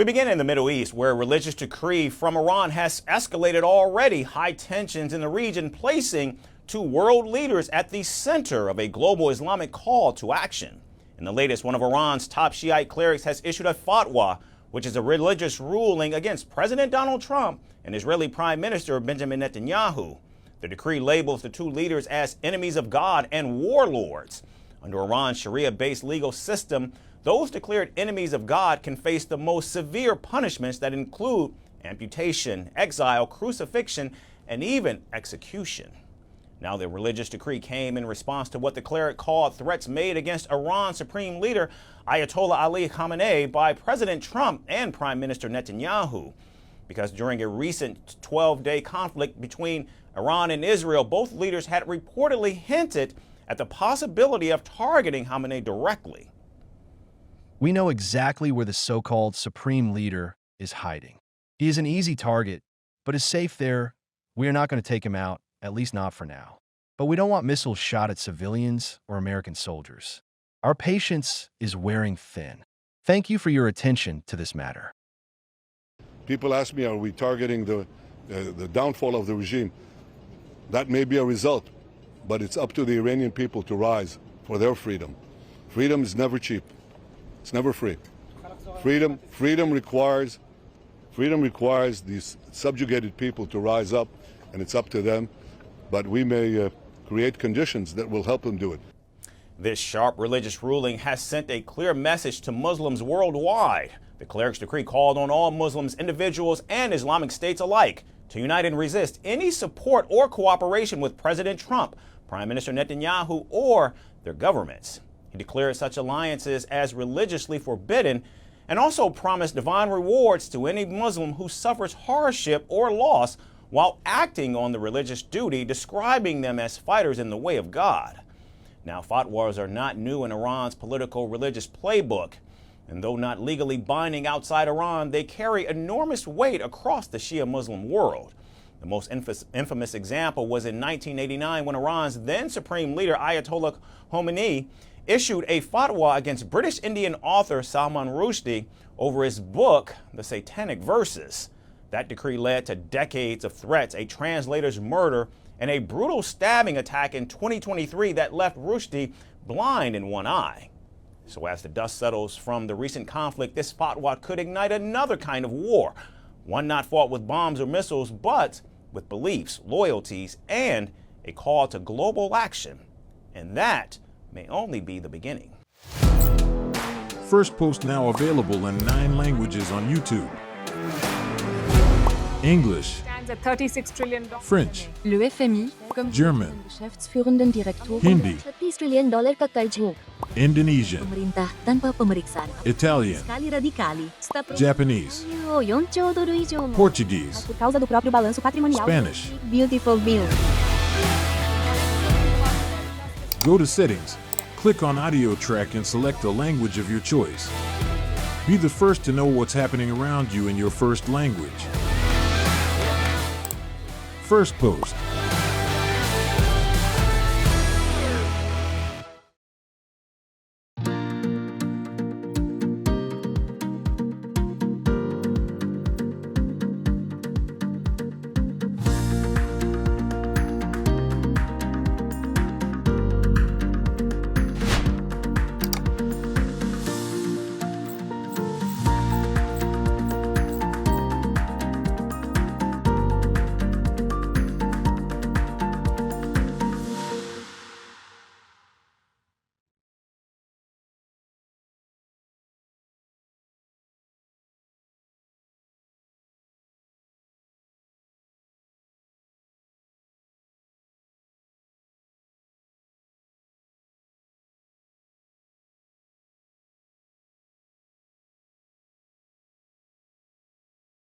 We begin in the Middle East, where a religious decree from Iran has escalated already high tensions in the region, placing two world leaders at the center of a global Islamic call to action. In the latest, one of Iran's top Shiite clerics has issued a fatwa, which is a religious ruling against President Donald Trump and Israeli Prime Minister Benjamin Netanyahu. The decree labels the two leaders as enemies of God and warlords. Under Iran's Sharia-based legal system, those declared enemies of God can face the most severe punishments that include amputation, exile, crucifixion, and even execution. Now, the religious decree came in response to what the cleric called threats made against Iran's supreme leader, Ayatollah Ali Khamenei, by President Trump and Prime Minister Netanyahu. Because during a recent 12-day conflict between Iran and Israel, both leaders had reportedly hinted at the possibility of targeting Khamenei directly. We know exactly where the so-called supreme leader is hiding. He is an easy target, but is safe there. We are not going to take him out, at least not for now. But we don't want missiles shot at civilians or American soldiers. Our patience is wearing thin. Thank you for your attention to this matter. People ask me, are we targeting the downfall of the regime? That may be a result, but it's up to the Iranian people to rise for their freedom. Freedom is never cheap. It's never free. Freedom requires these subjugated people to rise up, and it's up to them. But we may create conditions that will help them do it. This sharp religious ruling has sent a clear message to Muslims worldwide. The cleric's decree called on all Muslims, individuals, and Islamic states alike to unite and resist any support or cooperation with President Trump, Prime Minister Netanyahu, or their governments. He declared such alliances as religiously forbidden and also promised divine rewards to any Muslim who suffers hardship or loss while acting on the religious duty, describing them as fighters in the way of God. Now, fatwas are not new in Iran's political religious playbook, and though not legally binding outside Iran, they carry enormous weight across the Shia Muslim world. The most infamous example was in 1989 when Iran's then Supreme Leader Ayatollah Khamenei issued a fatwa against British Indian author Salman Rushdie over his book, The Satanic Verses. That decree led to decades of threats, a translator's murder, and a brutal stabbing attack in 2023 that left Rushdie blind in one eye. So as the dust settles from the recent conflict, this fatwa could ignite another kind of war, one not fought with bombs or missiles, but with beliefs, loyalties, and a call to global action. And that may only be the beginning. Firstpost now available in 9 languages on YouTube. English, $36 trillion. French, Le FMI, comme German, Geschäftsführenden Direktor, Hindi, $30 trillion kakarjo. Indonesian, Pemerintah tanpa pemeriksaan. Italian, Sekali radikali. Japanese, 4 兆ドル以上の Portuguese, por causa do próprio balanço patrimonial. Spanish. Beautiful bill. Go to Settings, click on Audio Track and select a language of your choice. Be the first to know what's happening around you in your first language. Firstpost.